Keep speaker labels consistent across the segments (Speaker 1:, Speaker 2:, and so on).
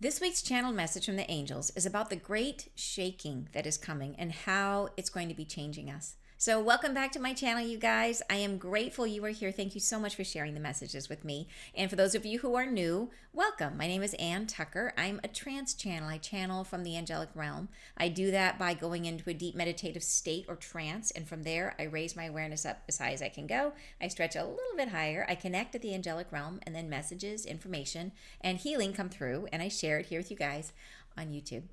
Speaker 1: This week's channel message from the angels is about the great shaking that is coming and how it's going to be changing us. So, welcome back to my channel, you guys. I am grateful you are here. Thank you so much for sharing the messages with me. And for those of you who are new, welcome. My name is Ann Tucker. I'm a trance channel. I channel from the angelic realm. I do that by going into a deep meditative state or trance. And from there, I raise my awareness up as high as I can go. I stretch a little bit higher. I connect at the angelic realm, and then messages, information, and healing come through. And I share it here with you guys on YouTube.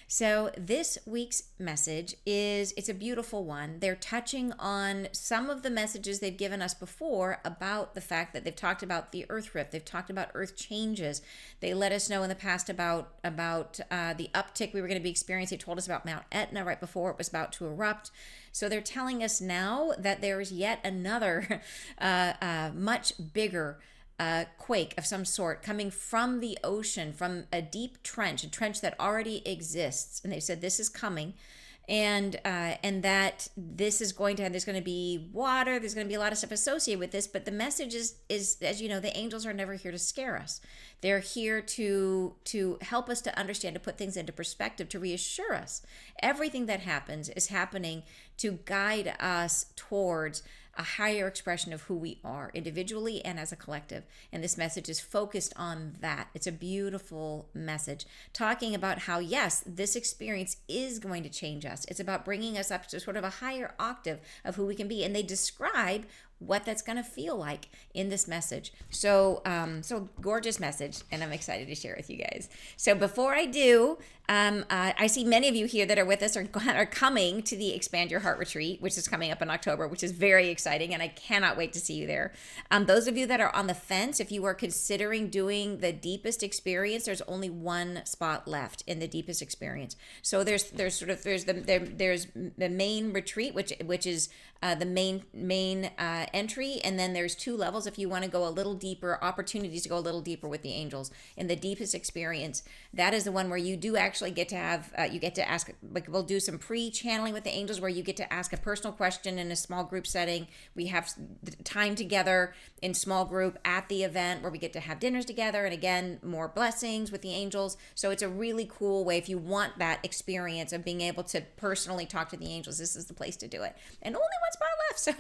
Speaker 1: So this week's message it's a beautiful one. They're touching on some of the messages they've given us before about the fact that they've talked about the earth rift. They've talked about earth changes. They let us know in the past about the uptick we were going to be experiencing. They told us about Mount Etna right before it was about to erupt. So they're telling us now that there is yet another much bigger quake of some sort coming from the ocean, from a deep trench, a trench that already exists. And they said this is coming, and that this is going to have, there's going to be water, there's going to be a lot of stuff associated with this. But the message is, as you know, the angels are never here to scare us. They're here to help us to understand, to put things into perspective, to reassure us. Everything that happens is happening to guide us towards a higher expression of who we are individually and as a collective. And this message is focused on that. It's a beautiful message talking about how, yes, this experience is going to change us. It's about bringing us up to sort of a higher octave of who we can be. And they describe what that's going to feel like in this message. So gorgeous message, and I'm excited to share it with you guys. So before I do, I see many of you here that are with us are coming to the Expand Your Heart Retreat, which is coming up in October, which is very exciting, and I cannot wait to see you there. Those of you that are on the fence, if you are considering doing the deepest experience, there's only one spot left in the deepest experience. So there's the main retreat, which is the main entry, and then there's two levels if you want to go a little deeper, opportunities to go a little deeper with the angels. In the deepest experience, that is the one where you do actually get to have you get to ask, like, we'll do some pre-channeling with the angels where you get to ask a personal question in a small group setting. We have time together in small group at the event where we get to have dinners together, and again, more blessings with the angels. So it's a really cool way if you want that experience of being able to personally talk to the angels. This is the place to do it, and only one spot left. So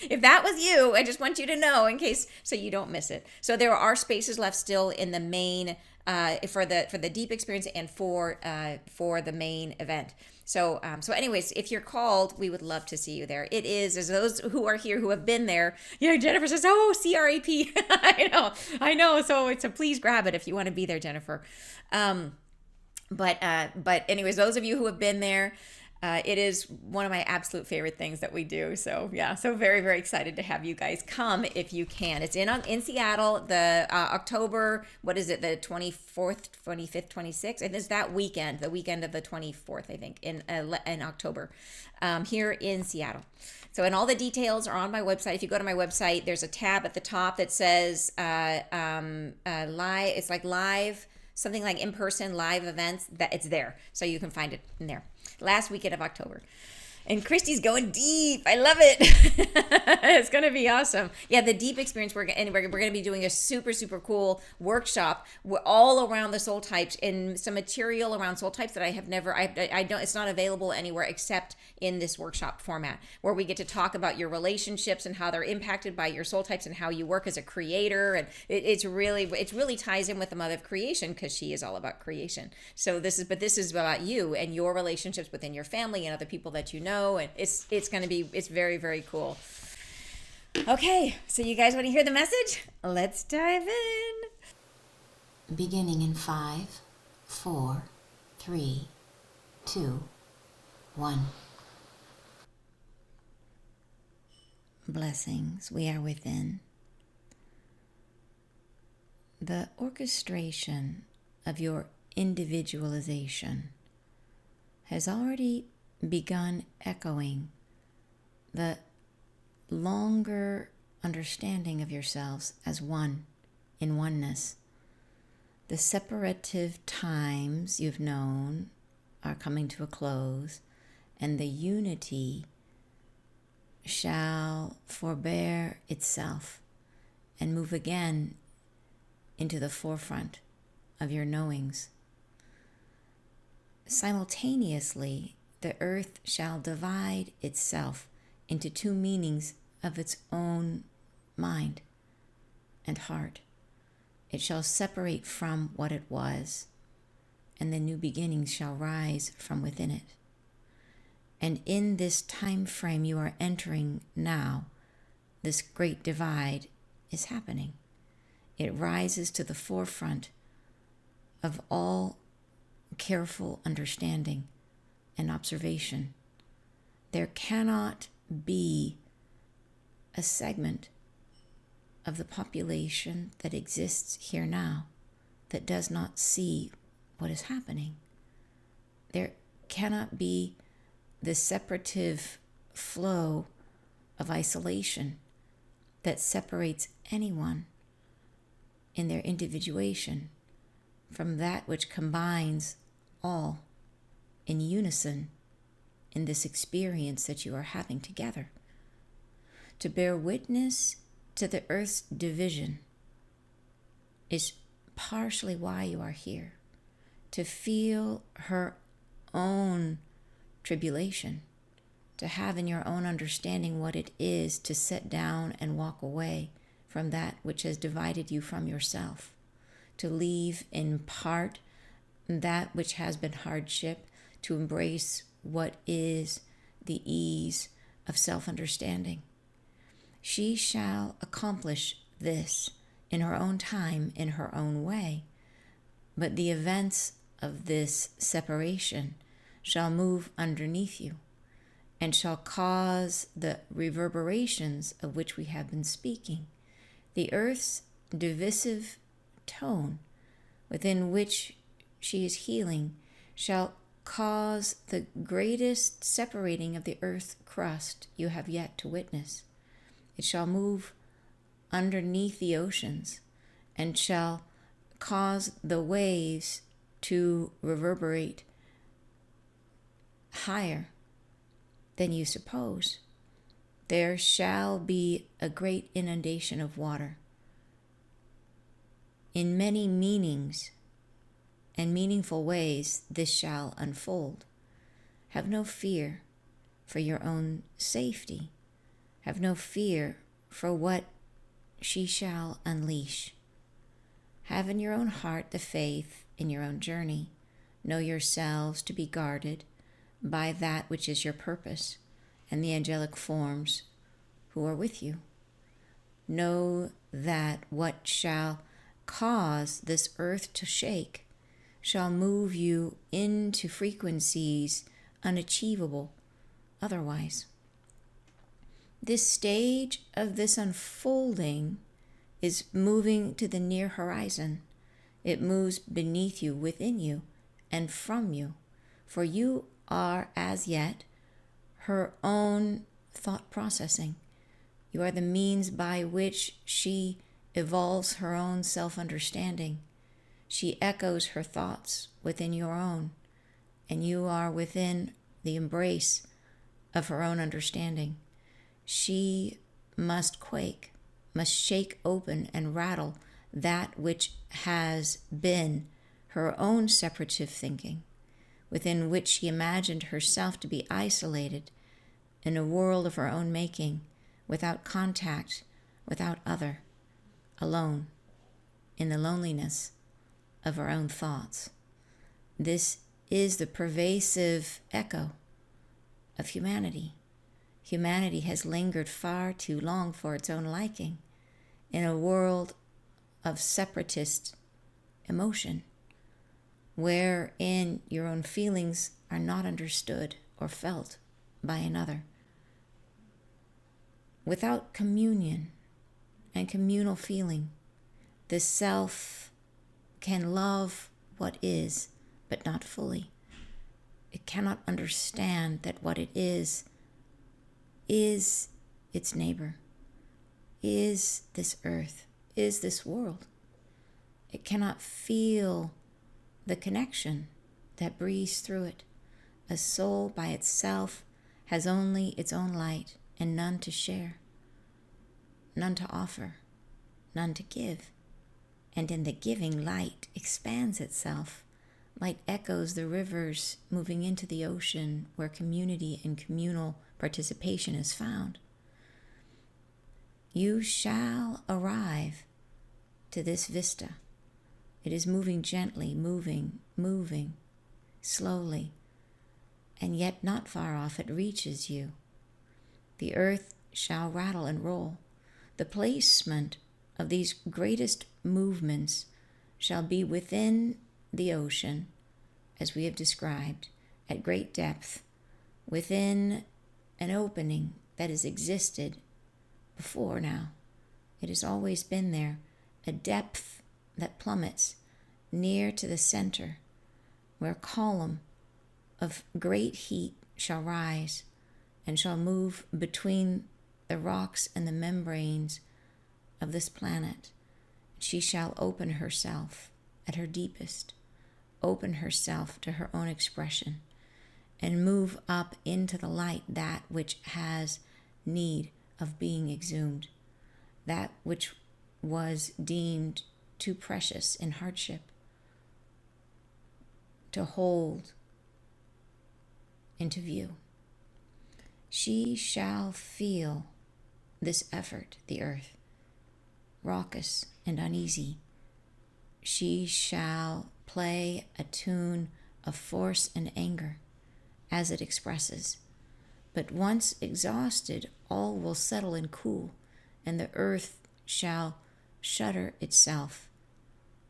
Speaker 1: if that was you, I just want you to know, in case, so you don't miss it. So there are spaces left still in the main for the deep experience and for the main event. So anyways, if you're called, we would love to see you there. It is, as those who are here who have been there. Yeah, Jennifer says, oh, CRAP. I know. So please grab it if you want to be there, Jennifer. But anyways, those of you who have been there, it is one of my absolute favorite things that we do. So yeah, so very, very excited to have you guys come if you can. It's in Seattle, the October, what is it, the 24th, 25th, 26th? And it's that weekend, the weekend of the 24th, I think, in October, here in Seattle. So, and all the details are on my website. If you go to my website, there's a tab at the top that says live. It's like live, something like in-person live events. That it's there, so you can find it in there. Last weekend of October. And Christy's going deep. I love it. It's going to be awesome. Yeah, the deep experience. We're going to be doing a super, super cool workshop all around the soul types, and some material around soul types that I have never, I don't, it's not available anywhere except in this workshop format, where we get to talk about your relationships and how they're impacted by your soul types and how you work as a creator. And it really ties in with the mother of creation, because she is all about creation. So this is about you and your relationships within your family and other people that you know. And it's very, very cool. Okay, so you guys want to hear the message? Let's dive in.
Speaker 2: Beginning in 5, 4, 3, 2, 1.
Speaker 1: Blessings, we are within. The orchestration of your individualization has already begun echoing the longer understanding of yourselves as one in oneness. The separative times you've known are coming to a close, and the unity shall forbear itself and move again into the forefront of your knowings simultaneously the earth shall divide itself into two meanings of its own mind and heart. It shall separate from what it was, and the new beginnings shall rise from within it. And in this time frame you are entering now, this great divide is happening. It rises to the forefront of all careful understanding and observation. There cannot be a segment of the population that exists here now that does not see what is happening. There cannot be the separative flow of isolation that separates anyone in their individuation from that which combines all in unison in this experience that you are having together. To bear witness to the earth's division is partially why you are here. To feel her own tribulation, to have in your own understanding what it is to sit down and walk away from that which has divided you from yourself, to leave in part that which has been hardship, to embrace what is the ease of self-understanding. She shall accomplish this in her own time, in her own way, but the events of this separation shall move underneath you and shall cause the reverberations of which we have been speaking. The earth's divisive tone within which she is healing shall cause the greatest separating of the earth crust you have yet to witness. It shall move underneath the oceans and shall cause the waves to reverberate higher than you suppose. There shall be a great inundation of water. In many meanings and meaningful ways, this shall unfold. Have no fear for your own safety. Have no fear for what she shall unleash. Have in your own heart the faith in your own journey. Know yourselves to be guarded by that which is your purpose and the angelic forms who are with you. Know that what shall cause this earth to shake shall move you into frequencies unachievable otherwise. This stage of this unfolding is moving to the near horizon. It moves beneath you, within you, and from you, for you are as yet her own thought processing. You are the means by which she evolves her own self-understanding. She echoes her thoughts within your own, and you are within the embrace of her own understanding. She must quake, must shake open and rattle that which has been her own separative thinking, within which she imagined herself to be isolated in a world of her own making, without contact, without other, alone, in the loneliness of her own thoughts. This is the pervasive echo of humanity. Humanity has lingered far too long for its own liking in a world of separatist emotion, wherein your own feelings are not understood or felt by another. Without communion and communal feeling, the self can love what is, but not fully. It cannot understand that what it is its neighbor, is this earth, is this world. It cannot feel the connection that breathes through it. A soul by itself has only its own light and none to share, none to offer, none to give. And in the giving, light expands itself Light echoes the rivers moving into the ocean where community and communal participation is found. You shall arrive to this vista. It is moving gently, moving, slowly, and yet not far off it reaches you. The earth shall rattle and roll. The placement of these greatest movements shall be within the ocean, as we have described, at great depth, within an opening that has existed before now. It has always been there, a depth that plummets near to the center, where a column of great heat shall rise and shall move between the rocks and the membranes of this planet. She shall open herself at her deepest, open herself to her own expression, and move up into the light, that which has need of being exhumed, that which was deemed too precious in hardship to hold into view. She shall feel this effort, the earth, raucous and uneasy. She shall play a tune of force and anger as it expresses. But once exhausted, all will settle and cool, and the earth shall shudder itself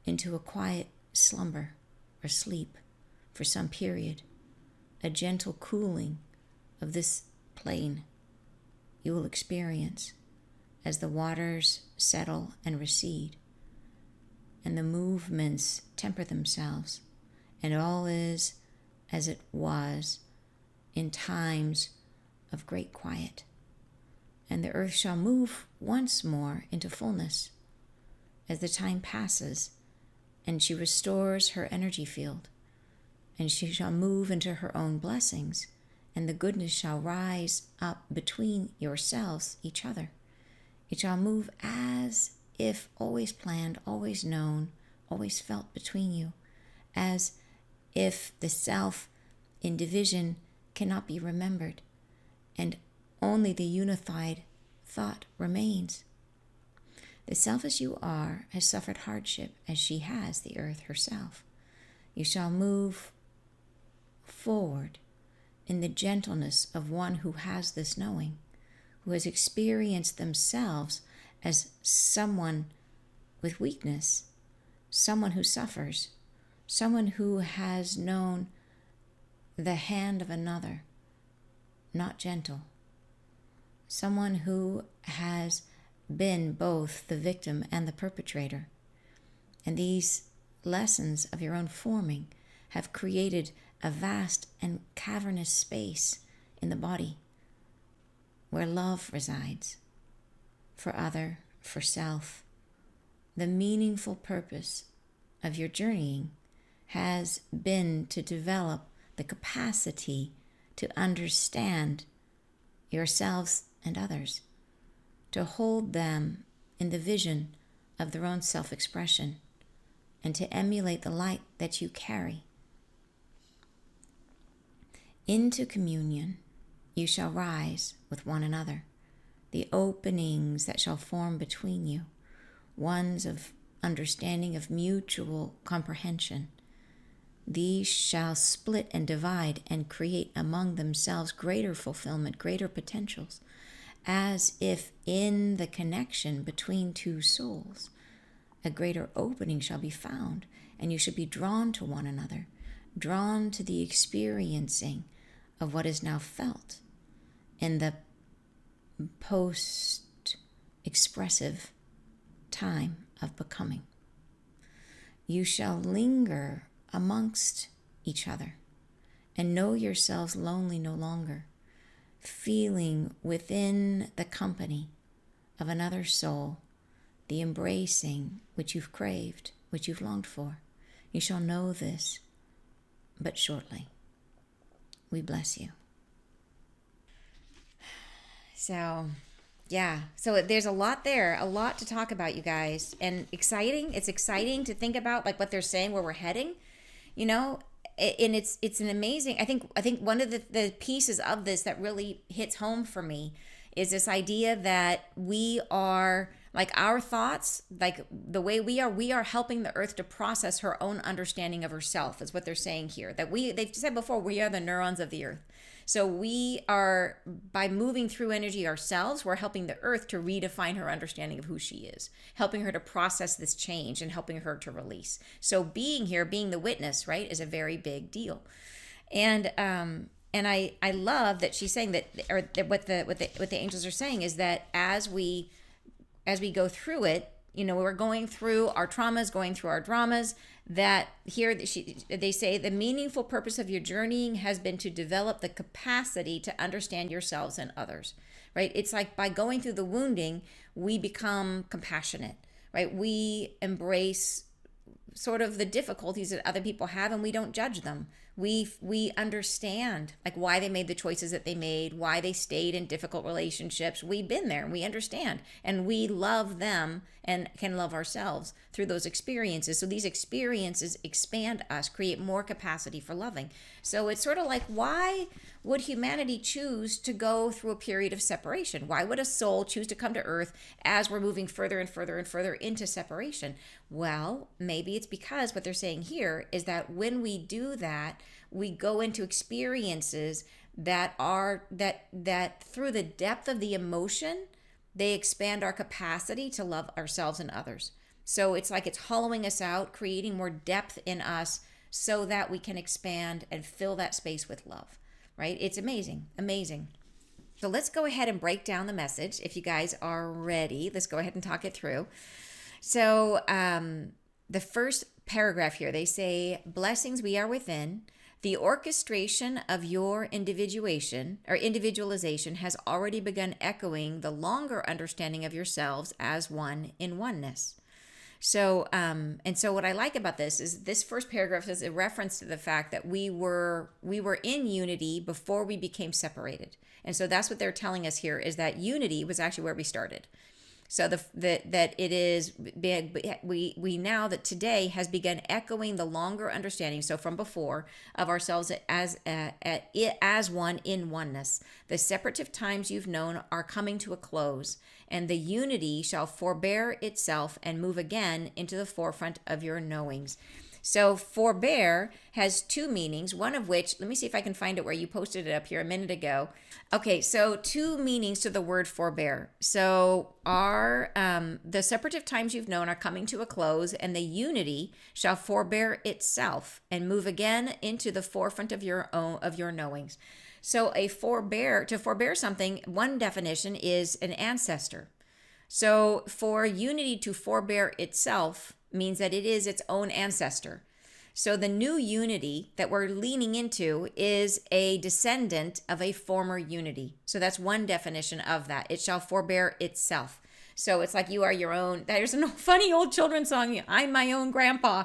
Speaker 1: into a quiet slumber or sleep for some period, a gentle cooling of this plane you will experience as the waters settle and recede, and the movements temper themselves, and all is as it was in times of great quiet. And the earth shall move once more into fullness as the time passes, and she restores her energy field, and she shall move into her own blessings, and the goodness shall rise up between yourselves, each other. It shall move as if always planned, always known, always felt between you, as if the self in division cannot be remembered, and only the unified thought remains. The self as you are has suffered hardship, as she has, the earth herself. You shall move forward in the gentleness of one who has this knowing, who has experienced themselves as someone with weakness, someone who suffers, someone who has known the hand of another, not gentle, someone who has been both the victim and the perpetrator. And these lessons of your own forming have created a vast and cavernous space in the body where love resides, for other, for self. The meaningful purpose of your journeying has been to develop the capacity to understand yourselves and others, to hold them in the vision of their own self-expression, and to emulate the light that you carry. Into communion you shall rise with one another, the openings that shall form between you, ones of understanding, of mutual comprehension. These shall split and divide and create among themselves greater fulfillment, greater potentials, as if in the connection between two souls, a greater opening shall be found, and you should be drawn to one another, drawn to the experiencing of what is now felt in the post-expressive time of becoming. You shall linger amongst each other and know yourselves lonely no longer, feeling within the company of another soul the embracing which you've craved, which you've longed for. You shall know this but shortly. We bless you. So there's a lot there, a lot to talk about, you guys, and exciting. It's exciting to think about like what they're saying, where we're heading. you know. And it's an amazing, I think one of the pieces of this that really hits home for me is this idea that we are like our thoughts, like the way we are helping the earth to process her own understanding of herself, is what they're saying here. That they've said before, we are the neurons of the earth. So we are, by moving through energy ourselves, we're helping the earth to redefine her understanding of who she is, helping her to process this change and helping her to release. So being here, being the witness, right, is a very big deal. And I love that she's saying that, or that what the angels are saying is that as we go through it, we're going through our traumas, going through our dramas, that here they say the meaningful purpose of your journeying has been to develop the capacity to understand yourselves and others, right? It's like by going through the wounding, we become compassionate, right? We embrace sort of the difficulties that other people have, and we don't judge them. We understand like why they made the choices that they made, why they stayed in difficult relationships. We've been there and we understand, and we love them and can love ourselves through those experiences. So these experiences expand us, create more capacity for loving. So it's sort of like, why would humanity choose to go through a period of separation? Why would a soul choose to come to earth as we're moving further and further and further into separation? Well, maybe it's because what they're saying here is that when we do that, we go into experiences that are that through the depth of the emotion, they expand our capacity to love ourselves and others. So it's like it's hollowing us out, creating more depth in us so that we can expand and fill that space with love, right? It's amazing, amazing. So let's go ahead and break down the message. If you guys are ready, let's go ahead and talk it through. So the first paragraph here, they say, blessings we are within. The orchestration of your individualization has already begun echoing the longer understanding of yourselves as one in oneness. So, and so what I like about this is this first paragraph is a reference to the fact that we were in unity before we became separated. And so that's what they're telling us here, is that unity was actually where we started. So that it is, we now that today has begun echoing the longer understanding, so from before, of ourselves as one in oneness. The separative times you've known are coming to a close, and the unity shall forbear itself and move again into the forefront of your knowings. So forbear has two meanings, one of which, let me see if I can find it where you posted it up here a minute ago. Okay, so two meanings to the word forbear. So the separative times you've known are coming to a close, and the unity shall forbear itself and move again into the forefront of your knowings. So to forbear something, one definition is an ancestor. So for unity to forbear itself means that it is its own ancestor. So the new unity that we're leaning into is a descendant of a former unity. So that's one definition of that. It shall forbear itself. So it's like you are your own. There's a funny old children's song, I'm my own grandpa.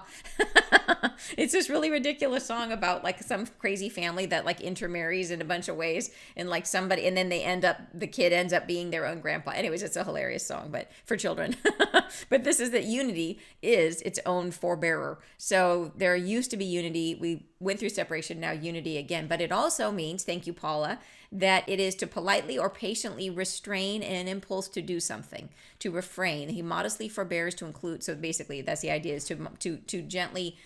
Speaker 1: It's this really ridiculous song about like some crazy family that like intermarries in a bunch of ways, and like somebody, and then the kid ends up being their own grandpa. Anyways, it's a hilarious song, but for children. But this is that unity is its own forbearer. So there used to be unity. We went through separation, now unity again. But it also means, thank you, Paula, that it is to politely or patiently restrain an impulse to do something, to refrain. He modestly forbears to include. So basically, that's the idea, is to gently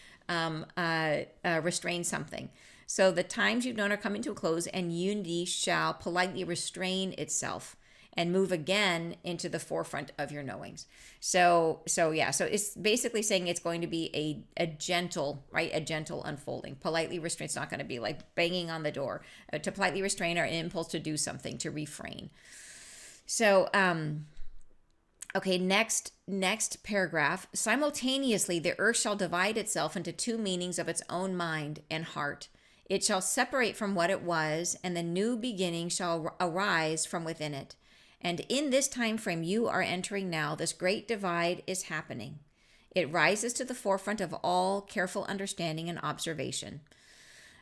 Speaker 1: restrain something. So the times you've known are coming to a close, and unity shall politely restrain itself and move again into the forefront of your knowings. So it's basically saying it's going to be a gentle, right? A gentle unfolding. Politely restrain. It's not going to be like banging on the door. To politely restrain our impulse to do something, to refrain. So, okay, next paragraph. Simultaneously, the earth shall divide itself into two meanings of its own mind and heart. It shall separate from what it was, and the new beginning shall arise from within it. And in this time frame you are entering now, this great divide is happening. It rises to the forefront of all careful understanding and observation.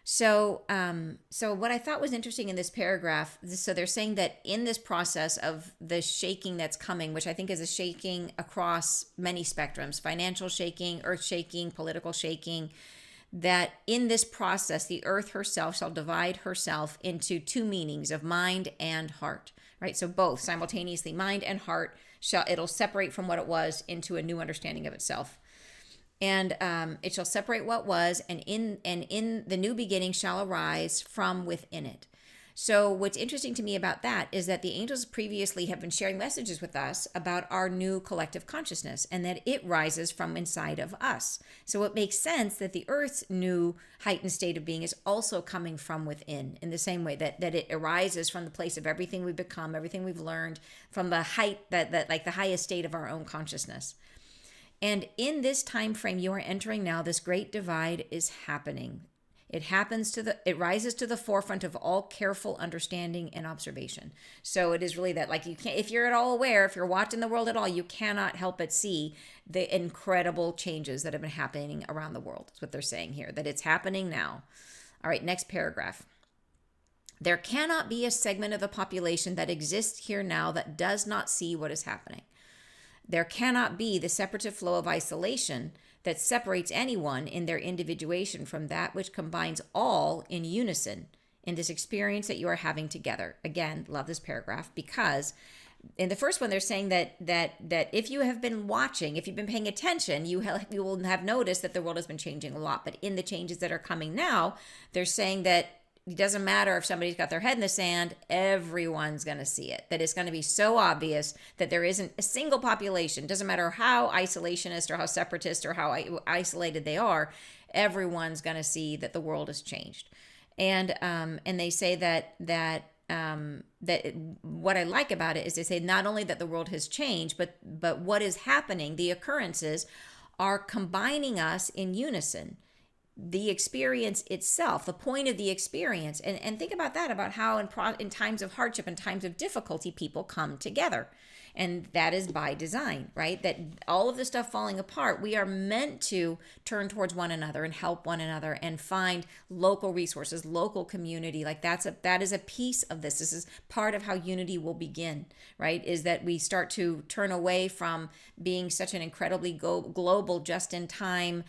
Speaker 1: So what I thought was interesting in this paragraph, so they're saying that in this process of the shaking that's coming, which I think is a shaking across many spectrums, financial shaking, earth shaking, political shaking, that in this process, the earth herself shall divide herself into two meanings of mind and heart, right? So both simultaneously, mind and heart, it'll separate from what it was into a new understanding of itself. And it shall separate what was, and in the new beginning shall arise from within it. So what's interesting to me about that is that the angels previously have been sharing messages with us about our new collective consciousness and that it rises from inside of us. So it makes sense that the earth's new heightened state of being is also coming from within, in the same way that it arises from the place of everything we've become, everything we've learned, from the height that like the highest state of our own consciousness. And in this time frame you are entering now, this great divide is happening. It rises to the forefront of all careful understanding and observation. So it is really that, like, you can't, if you're at all aware, if you're watching the world at all, you cannot help but see the incredible changes that have been happening around the world. That's what they're saying here, that it's happening now. All right, next paragraph. There cannot be a segment of the population that exists here now that does not see what is happening. There cannot be the separative flow of isolation that separates anyone in their individuation from that which combines all in unison in this experience that you are having together. Again, love this paragraph, because in the first one they're saying that if you have been watching, if you've been paying attention, you will have noticed that the world has been changing a lot. But in the changes that are coming now, they're saying that it doesn't matter if somebody's got their head in the sand, everyone's going to see it. That it's going to be so obvious that there isn't a single population. Doesn't matter how isolationist or how separatist or how isolated they are, everyone's going to see that the world has changed. And they say that what I like about it is they say not only that the world has changed, but what is happening, the occurrences are combining us in unison. The experience itself, the point of the experience. And think about that, about how in times of hardship and times of difficulty, people come together. And that is by design, right? That all of the stuff falling apart, we are meant to turn towards one another and help one another and find local resources, local community. Like that is a piece of this. This is part of how unity will begin, right? Is that we start to turn away from being such an incredibly global, just in time,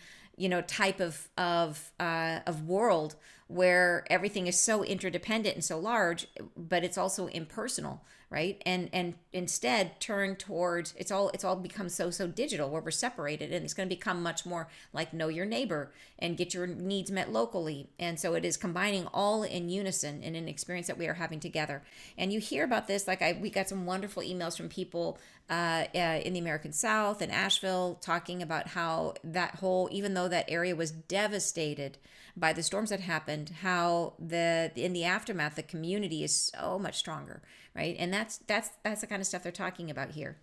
Speaker 1: type of world where everything is so interdependent and so large, but it's also impersonal, right? And instead turn towards it's all become so digital, where we're separated, and it's going to become much more like know your neighbor and get your needs met locally. And so it is combining all in unison in an experience that we are having together. And you hear about this, like we got some wonderful emails from people in the American South and Asheville talking about how that whole, even though that area was devastated by the storms that happened, how in the aftermath, the community is so much stronger, right? And that's the kind of stuff they're talking about here.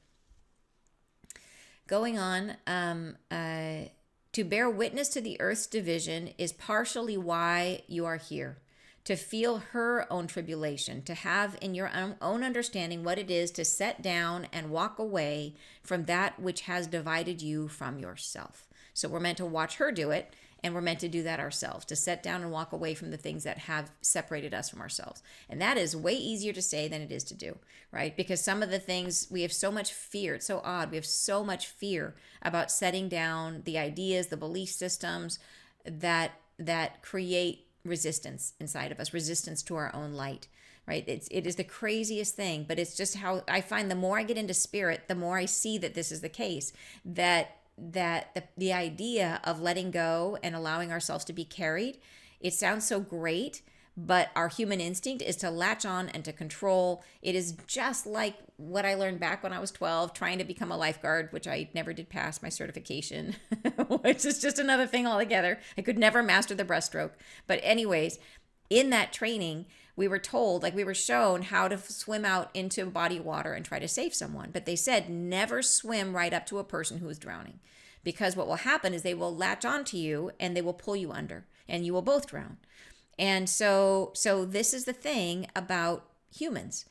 Speaker 1: Going on, to bear witness to the earth's division is partially why you are here. To feel her own tribulation, to have in your own understanding what it is to set down and walk away from that which has divided you from yourself. So we're meant to watch her do it, and we're meant to do that ourselves, to set down and walk away from the things that have separated us from ourselves. And that is way easier to say than it is to do, right? Because some of the things, we have so much fear. It's so odd. We have so much fear about setting down the ideas, the belief systems that create resistance inside of us, resistance to our own light, right? It is the craziest thing, but it's just how I find the more I get into spirit, the more I see that this is the case, that the idea of letting go and allowing ourselves to be carried, it sounds so great, but our human instinct is to latch on and to control. It is just like what I learned back when I was 12, trying to become a lifeguard, which I never did pass my certification, which is just another thing altogether. I could never master the breaststroke. But anyways, in that training, we were told, like we were shown how to swim out into body water and try to save someone. But they said, never swim right up to a person who is drowning, because what will happen is they will latch onto you and they will pull you under and you will both drown. And so this is the thing about humans,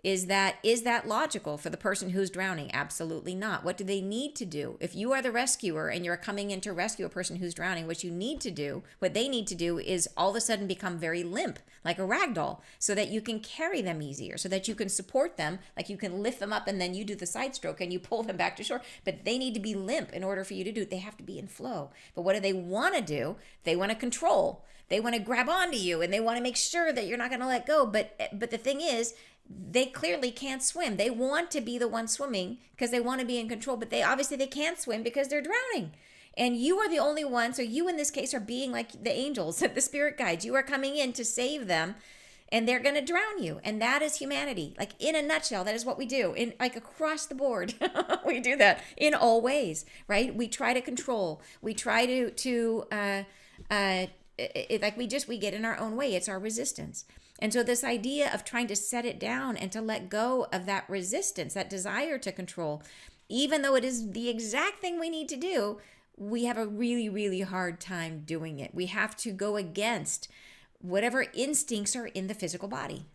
Speaker 1: is that logical for the person who's drowning? Absolutely not. What do they need to do? If you are the rescuer and you're coming in to rescue a person who's drowning, what they need to do is all of a sudden become very limp, like a rag doll, so that you can carry them easier, so that you can support them, like you can lift them up and then you do the side stroke and you pull them back to shore. But they need to be limp in order for you to do it. They have to be in flow. But what do they want to do? They want to control. They want to grab onto you and they want to make sure that you're not going to let go. But the thing is, they clearly can't swim. They want to be the one swimming because they want to be in control, but they can't swim because they're drowning. And you are the only one. So you in this case are being like the angels, the spirit guides. You are coming in to save them and they're going to drown you. And that is humanity. Like in a nutshell, that is what we do in like across the board. We do that in all ways, right? We try to control. We try we get in our own way. It's our resistance. And so this idea of trying to set it down and to let go of that resistance, that desire to control, even though it is the exact thing we need to do, we have a really, really hard time doing it. We have to go against whatever instincts are in the physical body.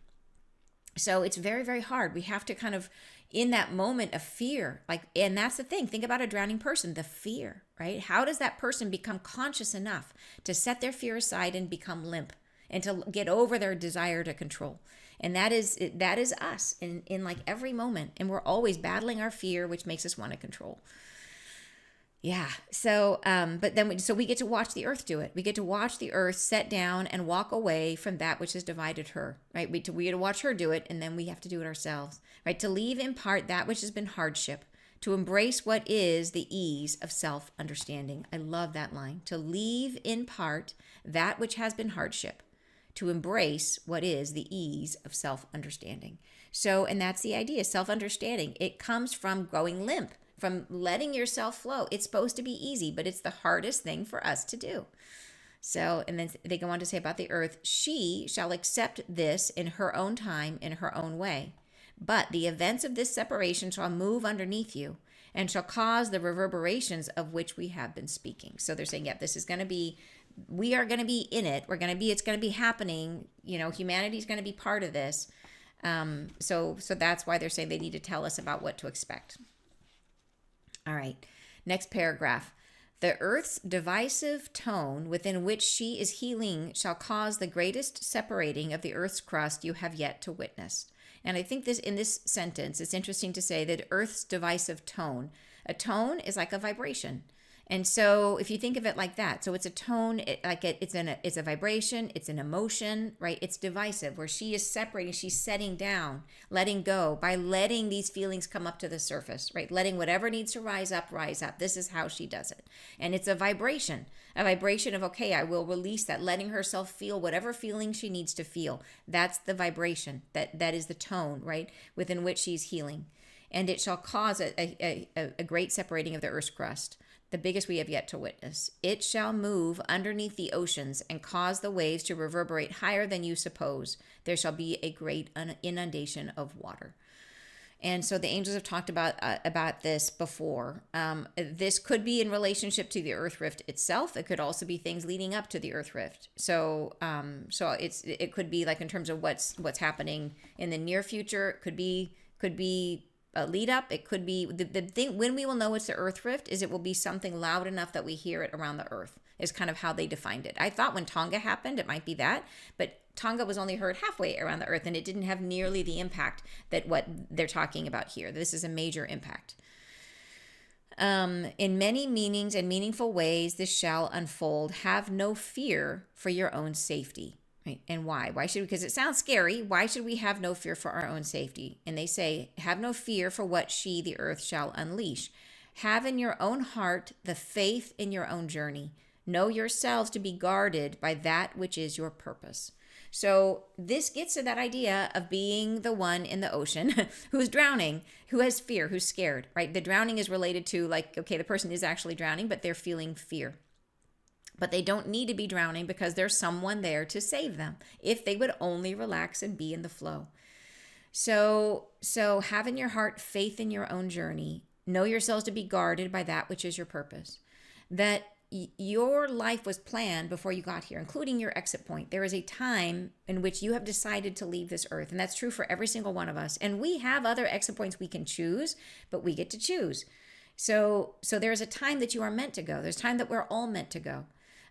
Speaker 1: So it's very, very hard. We have to kind of, in that moment of fear, and that's the thing, think about a drowning person, the fear, right? How does that person become conscious enough to set their fear aside and become limp and to get over their desire to control? And that is us in like every moment. And we're always battling our fear, which makes us want to control. Yeah. So, we get to watch the earth do it. We get to watch the earth set down and walk away from that which has divided her, right? We get to watch her do it, and then we have to do it ourselves, right? To leave in part that which has been hardship, to embrace what is the ease of self-understanding. I love that line. To leave in part that which has been hardship, to embrace what is the ease of self-understanding. So, and that's the idea, self-understanding. It comes from going limp, from letting yourself flow. It's supposed to be easy, but it's the hardest thing for us to do. So, and then they go on to say about the earth, she shall accept this in her own time, in her own way. But the events of this separation shall move underneath you and shall cause the reverberations of which we have been speaking. So they're saying, this is going to be, we are going to be in it. It's going to be happening. Humanity's going to be part of this. So that's why they're saying they need to tell us about what to expect. All right, next paragraph. The earth's divisive tone within which she is healing shall cause the greatest separating of the earth's crust you have yet to witness. And I think in this sentence, it's interesting to say that earth's divisive tone, a tone is like a vibration. And so if you think of it like that, so it's a tone, it's a vibration, it's an emotion, right? It's divisive, where she is separating, she's setting down, letting go, by letting these feelings come up to the surface, right? Letting whatever needs to rise up. This is how she does it. And it's a vibration of, okay, I will release that, letting herself feel whatever feeling she needs to feel. That's the vibration, that is the tone, right? Within which she's healing. And it shall cause a great separating of the earth's crust, the biggest we have yet to witness. It shall move underneath the oceans and cause the waves to reverberate higher than you suppose. There shall be a great inundation of water. And so the angels have talked about this before. This could be in relationship to the earth rift itself. It could also be things leading up to the earth rift. So it could be like in terms of what's happening in the near future. It could be a lead up. It could be the thing. When we will know it's the earth rift is it will be something loud enough that we hear it around the earth, is kind of how they defined it. I thought when Tonga happened it might be that, but Tonga was only heard halfway around the earth and it didn't have nearly the impact that what they're talking about here. This is a major impact. In many meanings and meaningful ways this shall unfold. Have no fear for your own safety. Right? And why? Because it sounds scary. Why should we have no fear for our own safety? And they say, have no fear for what she, the earth, shall unleash. Have in your own heart the faith in your own journey. Know yourselves to be guarded by that which is your purpose. So this gets to that idea of being the one in the ocean who's drowning, who has fear, who's scared, right? The drowning is related to the person is actually drowning, but they're feeling fear. But they don't need to be drowning because there's someone there to save them if they would only relax and be in the flow. So have in your heart faith in your own journey. Know yourselves to be guarded by that which is your purpose. That your life was planned before you got here, including your exit point. There is a time in which you have decided to leave this earth, and that's true for every single one of us. And we have other exit points we can choose, but we get to choose. So there's a time that you are meant to go. There's time that we're all meant to go.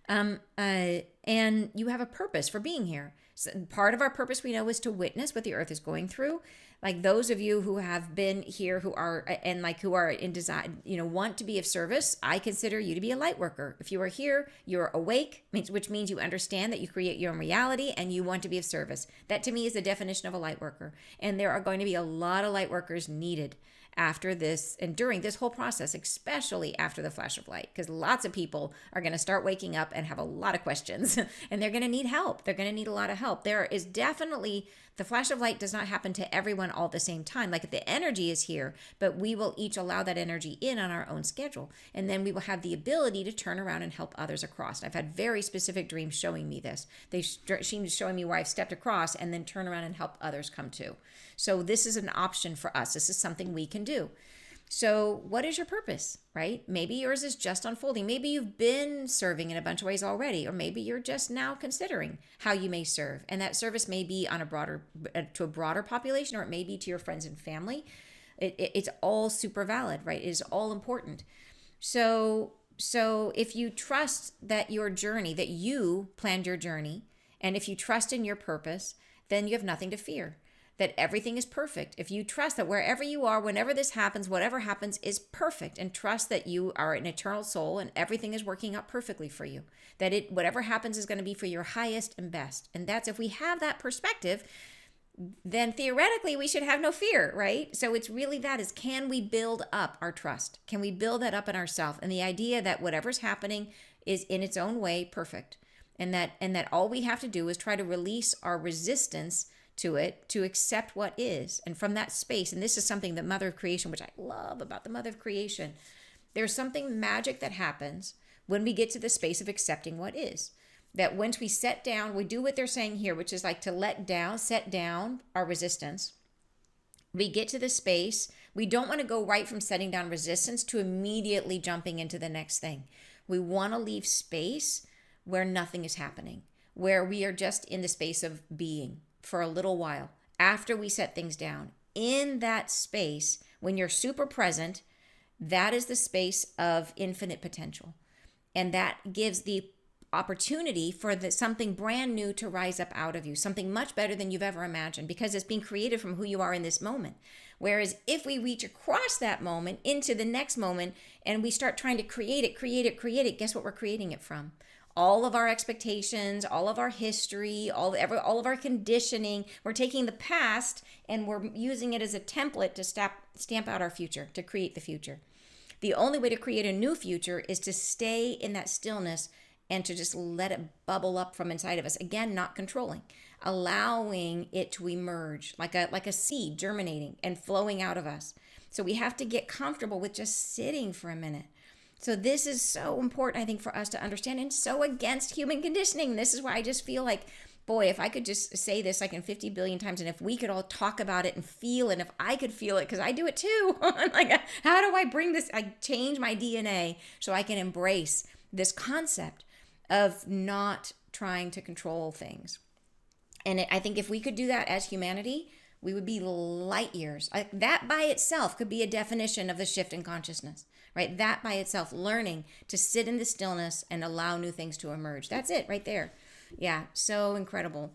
Speaker 1: And you have a purpose for being here. So part of our purpose, we know, is to witness what the earth is going through. Like those of you who have been here, who are in design, want to be of service, I consider you to be a light worker. If you are here, you're awake, which means you understand that you create your own reality and you want to be of service. That to me is the definition of a light worker. And there are going to be a lot of light workers needed after this and during this whole process, especially after the flash of light, because lots of people are going to start waking up and have a lot of questions and they're going to need help. They're going to need a lot of help. There is definitely, the flash of light does not happen to everyone all at the same time. Like the energy is here, but we will each allow that energy in on our own schedule. And then we will have the ability to turn around and help others across. I've had very specific dreams showing me this. She's showing me where I've stepped across and then turn around and help others come to. So this is an option for us. This is something we can do. So what is your purpose, right? Maybe yours is just unfolding. Maybe you've been serving in a bunch of ways already, or maybe you're just now considering how you may serve. And that service may be on to a broader population, or it may be to your friends and family. It's all super valid, right? It is all important. So if you trust that your journey, that you planned your journey, and if you trust in your purpose, then you have nothing to fear. That everything is perfect. If you trust that wherever you are, whenever this happens, whatever happens is perfect, and trust that you are an eternal soul and everything is working out perfectly for you, that whatever happens is going to be for your highest and best. And that's, if we have that perspective, then theoretically we should have no fear, right? So it's really that is, can we build up our trust? Can we build that up in ourselves? And the idea that whatever's happening is in its own way perfect. And that all we have to do is try to release our resistance to it, to accept what is. And from that space, and this is something that Mother of Creation, which I love about the Mother of Creation, there's something magic that happens when we get to the space of accepting what is. That once we set down, we do what they're saying here, which is like to set down our resistance. We get to the space, we don't want to go right from setting down resistance to immediately jumping into the next thing. We want to leave space where nothing is happening, where we are just in the space of being for a little while after we set things down. In that space, when you're super present, that is the space of infinite potential. And that gives the opportunity for something brand new to rise up out of you, something much better than you've ever imagined, because it's being created from who you are in this moment. Whereas if we reach across that moment into the next moment and we start trying to create it, guess what we're creating it from? All of our expectations, all of our history, all of our conditioning. We're taking the past and we're using it as a template to stamp out our future, to create the future. The only way to create a new future is to stay in that stillness and to just let it bubble up from inside of us. Again, not controlling, allowing it to emerge like a seed germinating and flowing out of us. So we have to get comfortable with just sitting for a minute. So this is so important, I think, for us to understand, and so against human conditioning. This is why I just feel like, boy, if I could just say this like in 50 billion times, and if we could all talk about it and feel it, and if I could feel it, because I do it too. Like, how do I bring this? I change my DNA so I can embrace this concept of not trying to control things. And I think if we could do that as humanity, we would be light years. That by itself could be a definition of the shift in consciousness, right? That by itself, learning to sit in the stillness and allow new things to emerge. That's it right there. Yeah, so incredible.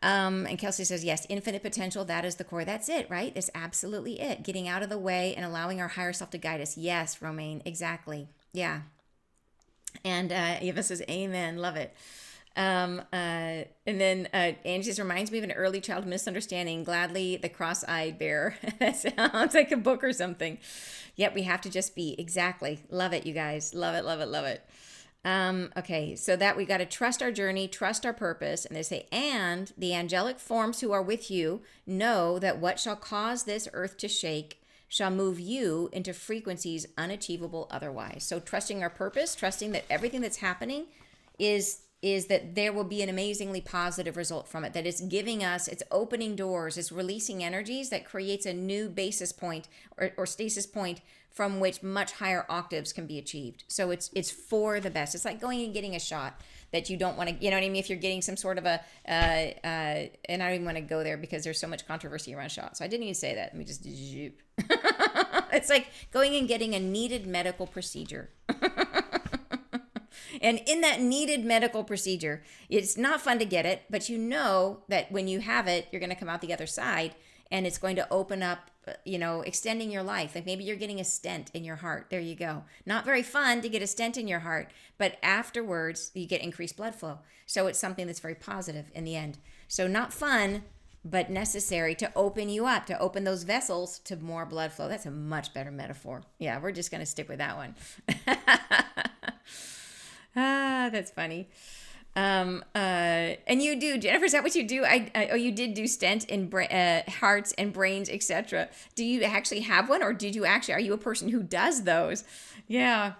Speaker 1: And Kelsey says, yes, infinite potential, that is the core. That's it, right? It's absolutely it. Getting out of the way and allowing our higher self to guide us. Yes, Romaine, exactly. Yeah. And Eva says, amen, love it. And then Angie says, reminds me of an early child misunderstanding. Gladly, the cross-eyed bear. That sounds like a book or something. Yep, we have to just be. Exactly. Love it, you guys. Love it, love it, love it. Okay, so that we got to trust our journey, trust our purpose. And they say, and the angelic forms who are with you know that what shall cause this earth to shake shall move you into frequencies unachievable otherwise. So trusting our purpose, trusting that everything that's happening is that there will be an amazingly positive result from it, that it's giving us, it's opening doors, it's releasing energies that creates a new basis point or stasis point from which much higher octaves can be achieved. So it's for the best. It's like going and getting a shot that you don't want to, you know what I mean? If you're getting some sort of a, and I don't even want to go there because there's so much controversy around shots. So I didn't even say that. Let me just, it's like going and getting a needed medical procedure. And in that needed medical procedure, it's not fun to get it, but you know that when you have it, you're going to come out the other side and it's going to open up, extending your life. Like maybe you're getting a stent in your heart. There you go. Not very fun to get a stent in your heart, but afterwards you get increased blood flow. So it's something that's very positive in the end. So not fun, but necessary to open you up, to open those vessels to more blood flow. That's a much better metaphor. Yeah, we're just going to stick with that one. That's funny. And you do, Jennifer, is that what you do? You did do stent in hearts and brains, etc. Do you actually have one, or are you a person who does those? Yeah.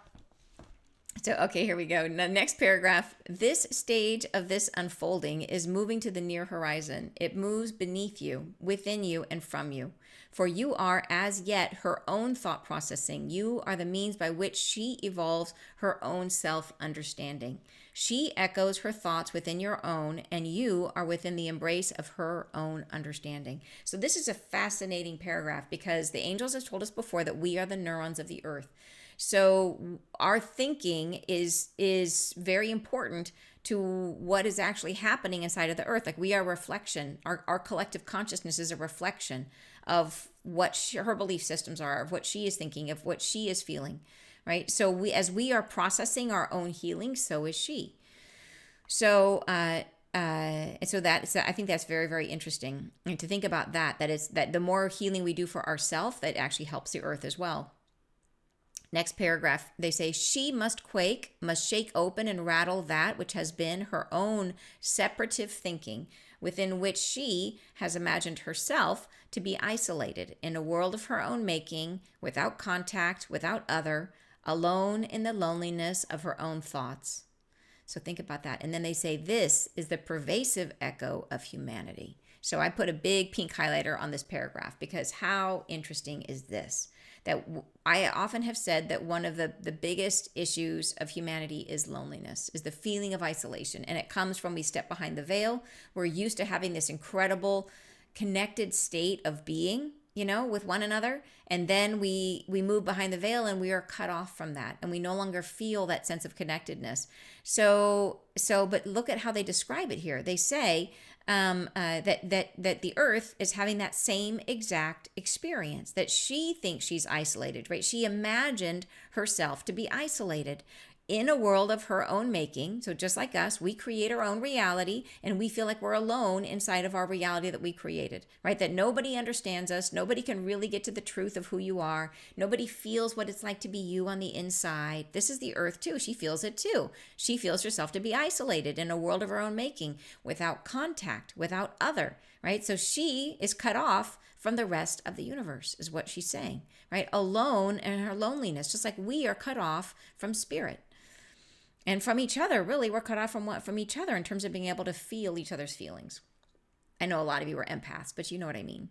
Speaker 1: So, okay, here we go. The next paragraph. This stage of this unfolding is moving to the near horizon. It moves beneath you, within you, and from you. For you are as yet her own thought processing. You are the means by which she evolves her own self-understanding. She echoes her thoughts within your own, and you are within the embrace of her own understanding. So this is a fascinating paragraph because the angels have told us before that we are the neurons of the earth. So our thinking is very important to what is actually happening inside of the earth. Like we are a reflection. Our collective consciousness is a reflection of what her belief systems are, of what she is thinking, of what she is feeling, right? So as we are processing our own healing, so is she. So I think that's very, very interesting, and to think about that the more healing we do for ourselves, that actually helps the earth as well. Next paragraph, they say, she must quake, must shake open and rattle that which has been her own separative thinking, within which she has imagined herself to be isolated in a world of her own making, without contact, without other, alone in the loneliness of her own thoughts. So think about that. And then they say, this is the pervasive echo of humanity. So I put a big pink highlighter on this paragraph because how interesting is this? That I often have said that one of the biggest issues of humanity is loneliness, is the feeling of isolation. And it comes when we step behind the veil. We're used to having this incredible connected state of being, with one another. And then we move behind the veil and we are cut off from that. And we no longer feel that sense of connectedness. But look at how they describe it here. They say that the earth is having that same exact experience, that she thinks she's isolated, right? She imagined herself to be isolated in a world of her own making. So just like us, we create our own reality and we feel like we're alone inside of our reality that we created, right? That nobody understands us. Nobody can really get to the truth of who you are. Nobody feels what it's like to be you on the inside. This is the earth too. She feels it too. She feels herself to be isolated in a world of her own making, without contact, without other, right? So she is cut off from the rest of the universe, is what she's saying, right? Alone in her loneliness, just like we are cut off from spirit. And from each other, really, we're cut off from each other in terms of being able to feel each other's feelings. I know a lot of you are empaths, but you know what I mean.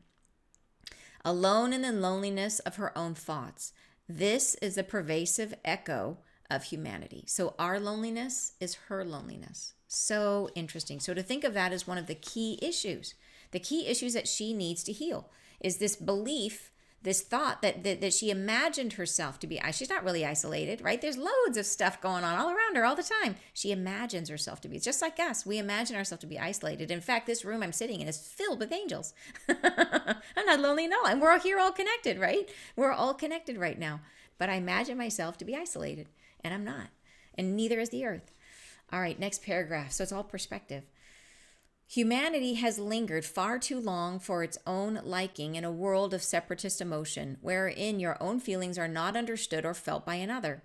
Speaker 1: Alone in the loneliness of her own thoughts. This is a pervasive echo of humanity. So our loneliness is her loneliness. So interesting. So to think of that as one of the key issues that she needs to heal is this belief, this thought that she imagined herself to be. She's not really isolated, right? There's loads of stuff going on all around her all the time. She imagines herself to be, just like us. We imagine ourselves to be isolated. In fact, this room I'm sitting in is filled with angels. I'm not lonely at all. And we're all here all connected, right? We're all connected right now. But I imagine myself to be isolated, and I'm not. And neither is the earth. All right, next paragraph. So it's all perspective. Humanity has lingered far too long for its own liking in a world of separatist emotion, wherein your own feelings are not understood or felt by another.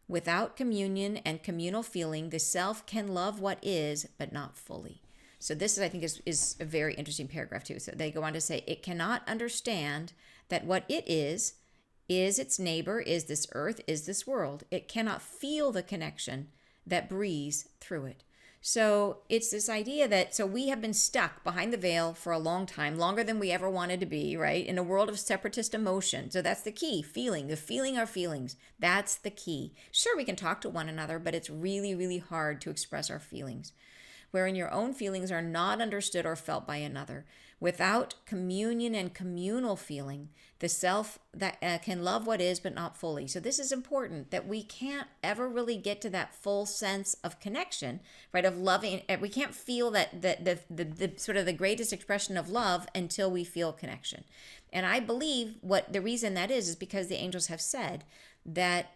Speaker 1: Without communion and communal feeling, the self can love what is, but not fully. So this, I think, is a very interesting paragraph too. So they go on to say, it cannot understand that what it is its neighbor, is this earth, is this world. It cannot feel the connection that breathes through it. So it's this idea that, so we have been stuck behind the veil for a long time, longer than we ever wanted to be, right? In a world of separatist emotion. So that's the key, the feeling our feelings. That's the key. Sure, we can talk to one another, but it's really, really hard to express our feelings. Wherein your own feelings are not understood or felt by another. Without communion and communal feeling, the self that can love what is, but not fully. So this is important, that we can't ever really get to that full sense of connection, right? Of loving. We can't feel that the sort of the greatest expression of love until we feel connection. And I believe what the reason that is because the angels have said that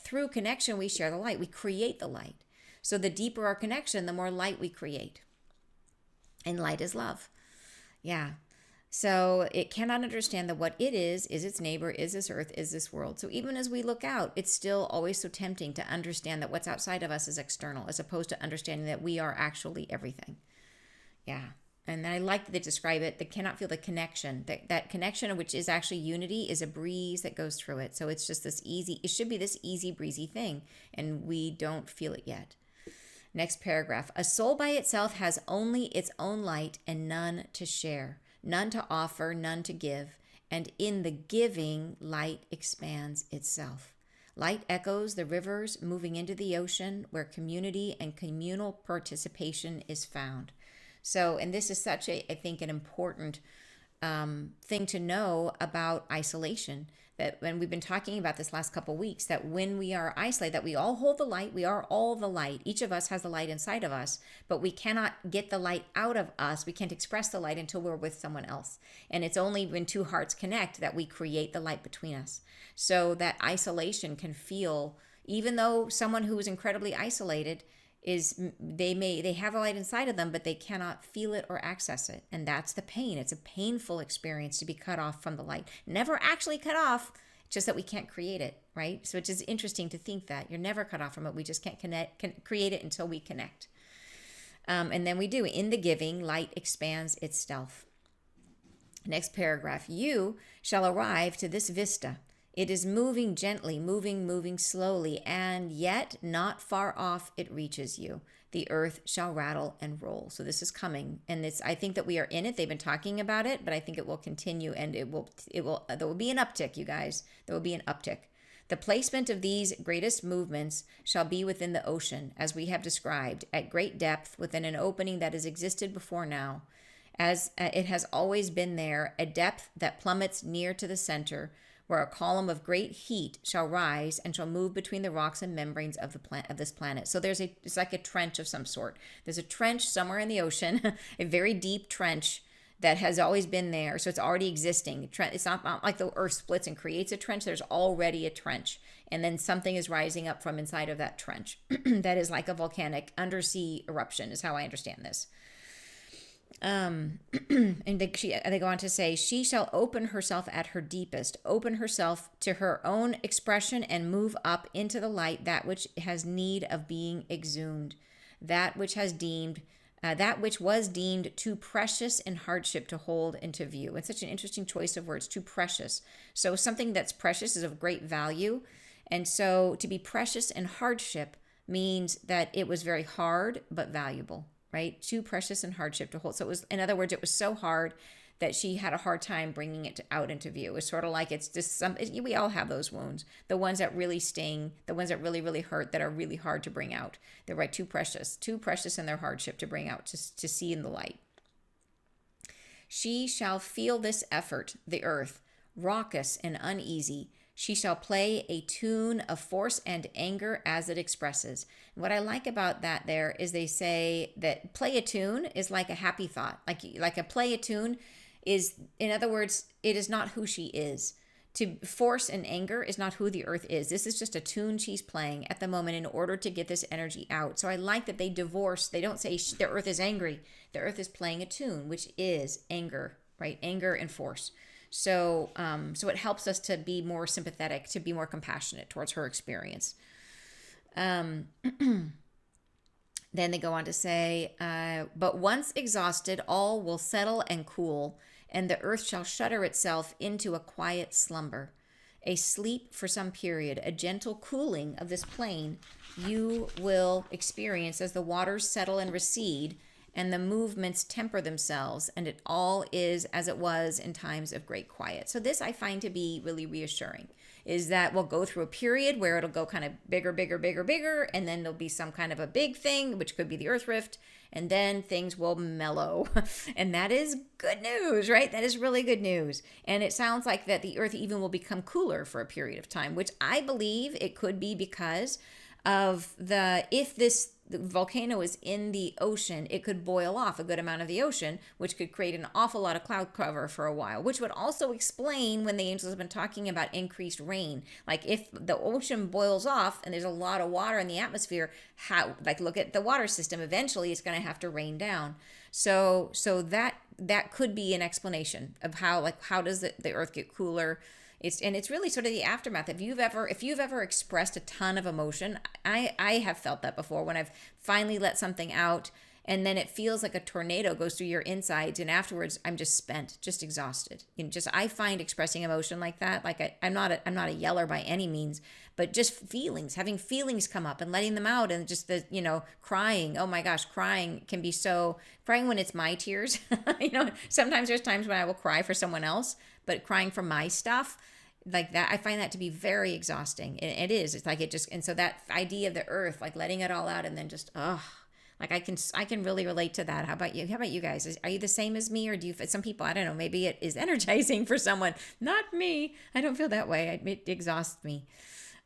Speaker 1: through connection we share the light. We create the light. So the deeper our connection, the more light we create. And light is love. Yeah. So it cannot understand that what it is its neighbor, is this earth, is this world. So even as we look out, it's still always so tempting to understand that what's outside of us is external, as opposed to understanding that we are actually everything. Yeah. And I like that they describe it. They cannot feel the connection. That connection, which is actually unity, is a breeze that goes through it. So it's just this easy, it should be this easy breezy thing. And we don't feel it yet. Next paragraph. A soul by itself has only its own light and none to share, none to offer, none to give. And in the giving, light expands itself. Light echoes the rivers moving into the ocean where community and communal participation is found. So, and this is such I think, an important thing to know about isolation, that when we've been talking about this last couple of weeks, that when we are isolated, that we all hold the light, we are all the light. Each of us has the light inside of us, but we cannot get the light out of us. We can't express the light until we're with someone else. And it's only when two hearts connect that we create the light between us. So that isolation can feel, even though someone who is incredibly isolated they have a light inside of them, but they cannot feel it or access it. And that's the pain. It's a painful experience to be cut off from the light. Never actually cut off, just that we can't create it, right? So it's just interesting to think that you're never cut off from it. We just can't create it until we connect. And then we do. In the giving, light expands itself. Next paragraph. You shall arrive to this vista. It is moving gently, moving slowly, and yet not far off it reaches you. The earth shall rattle and roll. So this is coming, and I think that we are in it. They've been talking about it, but I think it will continue, and there will be an uptick, you guys. There will be an uptick. The placement of these greatest movements shall be within the ocean, as we have described, at great depth, within an opening that has existed before now, as it has always been there, a depth that plummets near to the center, where a column of great heat shall rise and shall move between the rocks and membranes of this planet. So it's like a trench of some sort. There's a trench somewhere in the ocean, a very deep trench that has always been there. So it's already existing. It's not like the earth splits and creates a trench. There's already a trench. And then something is rising up from inside of that trench. That is like a volcanic undersea eruption, is how I understand this. And they go on to say, she shall open herself at her deepest, open herself to her own expression, and move up into the light, that which has need of being exhumed, that which was deemed too precious in hardship to hold into view. It's such an interesting choice of words, too precious. So something that's precious is of great value. And so to be precious in hardship means that it was very hard but valuable. Right? Too precious in hardship to hold. So it was, in other words, it was so hard that she had a hard time bringing it out into view. It's sort of like it's just we all have those wounds, the ones that really sting, the ones that really, really hurt, that are really hard to bring out. They're right, too precious in their hardship to bring out, to see in the light. She shall feel this effort, the earth, raucous and uneasy. She shall play a tune of force and anger as it expresses. And what I like about that there is they say that play a tune is like a happy thought. Like a play a tune is, in other words, it is not who she is. To force and anger is not who the earth is. This is just a tune she's playing at the moment in order to get this energy out. So I like that they divorce. They don't say the earth is angry. The earth is playing a tune, which is anger, right? Anger and force. So it helps us to be more sympathetic, to be more compassionate towards her experience. Then they go on to say, but once exhausted, all will settle and cool, and the earth shall shudder itself into a quiet slumber. a sleep for some period, a gentle cooling of this plane you will experience as the waters settle and recede and the movements temper themselves, and it all is as it was in times of great quiet. So this I find to be really reassuring, is that we'll go through a period where it'll go kind of bigger, bigger, bigger, bigger, and then there'll be some kind of a big thing, which could be the earth rift, and then things will mellow. And that is good news, right? That is really good news. And it sounds like that the earth even will become cooler for a period of time, which I believe it could be because of if this volcano is in the ocean, it could boil off a good amount of the ocean, which could create an awful lot of cloud cover for a while, which would also explain when the angels have been talking about increased rain. Like if the ocean boils off and there's a lot of water in the atmosphere, look at the water system, eventually it's going to have to rain down. So that could be an explanation of how does the earth get cooler. It's really sort of the aftermath. If you've ever expressed a ton of emotion, I have felt that before when I've finally let something out, and then it feels like a tornado goes through your insides, and afterwards I'm just spent, just exhausted. I find expressing emotion like that, I'm not a yeller by any means, but just having feelings come up and letting them out, and just crying. Oh my gosh, crying when it's my tears. Sometimes there's times when I will cry for someone else, but crying for my stuff like that, I find that to be very exhausting. It is. It's like it just, and so that idea of the earth, like letting it all out, and then just like I can really relate to that. How about you? How about you guys? Are you the same as me, or do you? Some people, I don't know. Maybe it is energizing for someone. Not me. I don't feel that way. It exhausts me.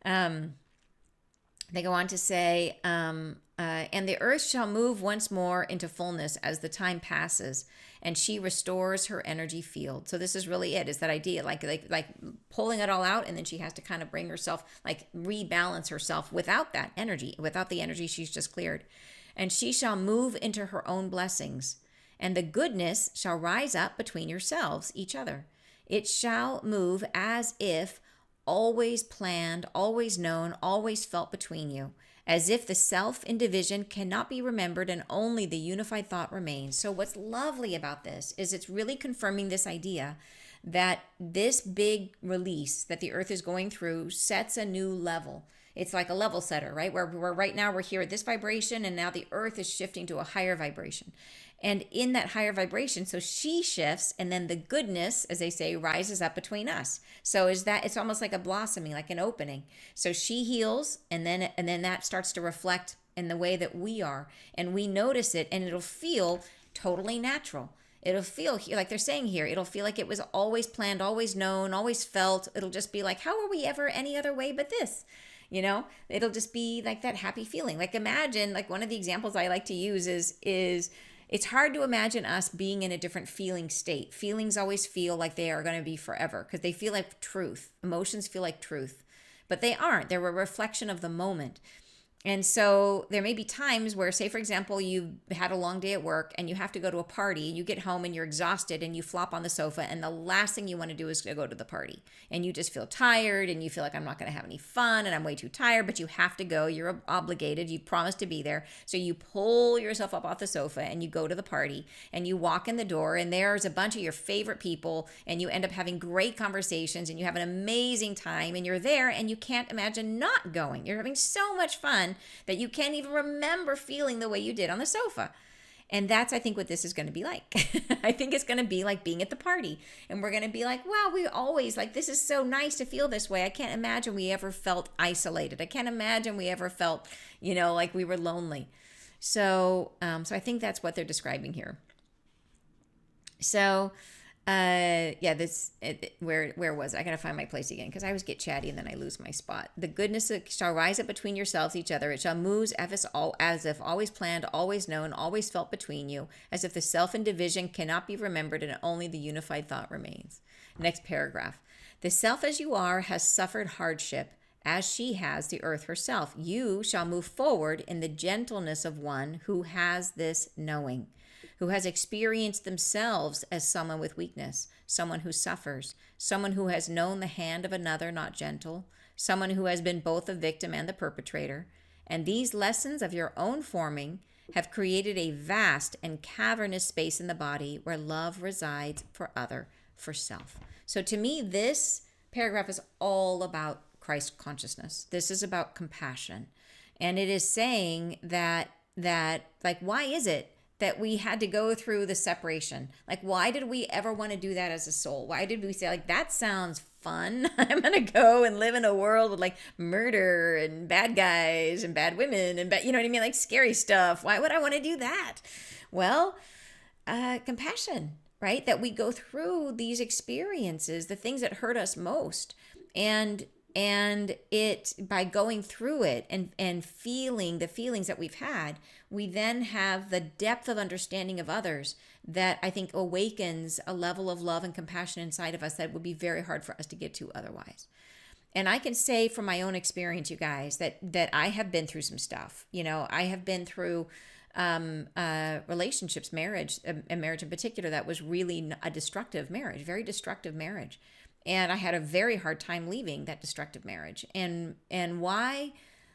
Speaker 1: They go on to say, and the earth shall move once more into fullness as the time passes, and she restores her energy field. So this is really it, is that idea, like pulling it all out, and then she has to kind of bring herself, rebalance herself without that energy, without the energy she's just cleared. And she shall move into her own blessings, and the goodness shall rise up between yourselves, each other. It shall move as if always planned, always known, always felt between you, as if the self in division cannot be remembered and only the unified thought remains. So what's lovely about this is it's really confirming this idea that this big release that the earth is going through sets a new level. It's like a level setter, right? Where right now we're here at this vibration, and now the earth is shifting to a higher vibration. And in that higher vibration, so she shifts, and then the goodness, as they say, rises up between us. So it's almost like a blossoming, like an opening. So she heals, and then that starts to reflect in the way that we are, and we notice it, and it'll feel totally natural. It'll feel like they're saying here, it'll feel like it was always planned, always known, always felt. It'll just be like, how are we ever any other way but this? It'll just be like that happy feeling. Like imagine, like one of the examples I like to use is it's hard to imagine us being in a different feeling state. Feelings always feel like they are going to be forever because they feel like truth. Emotions feel like truth, but they aren't. They're a reflection of the moment. And so there may be times where, say, for example, you've had a long day at work and you have to go to a party, and you get home and you're exhausted and you flop on the sofa, and the last thing you want to do is go to the party. And you just feel tired and you feel like, I'm not going to have any fun and I'm way too tired, but you have to go. You're obligated. You promised to be there. So you pull yourself up off the sofa and you go to the party, and you walk in the door, and there's a bunch of your favorite people, and you end up having great conversations, and you have an amazing time, and you're there and you can't imagine not going. You're having so much fun that you can't even remember feeling the way you did on the sofa. And that's, I think, what this is going to be like. I think it's going to be like being at the party. And we're going to be like, wow, we always, this is so nice to feel this way. I can't imagine we ever felt isolated. I can't imagine we ever felt, like we were lonely. So I think that's what they're describing here. So, where was it? I gotta find my place again, because I always get chatty and then I lose my spot. The goodness shall rise up between yourselves, each other. It shall move as if always planned, always known, always felt between you, as if the self in division cannot be remembered and only the unified thought remains. Next paragraph. The self as you are has suffered hardship, as she has the earth herself. You shall move forward in the gentleness of one who has this knowing, who has experienced themselves as someone with weakness, someone who suffers, someone who has known the hand of another not gentle, someone who has been both the victim and the perpetrator. And these lessons of your own forming have created a vast and cavernous space in the body where love resides for other, for self. So to me, this paragraph is all about Christ consciousness. This is about compassion. And it is saying that like, why is it that we had to go through the separation? Like, why did we ever want to do that as a soul? Why did we say, like, that sounds fun? I'm going to go and live in a world with like murder and bad guys and bad women and you know what I mean? Like scary stuff. Why would I want to do that? Well, compassion, right? That we go through these experiences, the things that hurt us most. And it, by going through it and feeling the feelings that we've had, we then have the depth of understanding of others that I think awakens a level of love and compassion inside of us that would be very hard for us to get to otherwise. And I can say from my own experience, you guys, that I have been through some stuff. You know, I have been through relationships, marriage, a marriage in particular that was really a destructive marriage, very destructive marriage. And I had a very hard time leaving that destructive marriage. And why?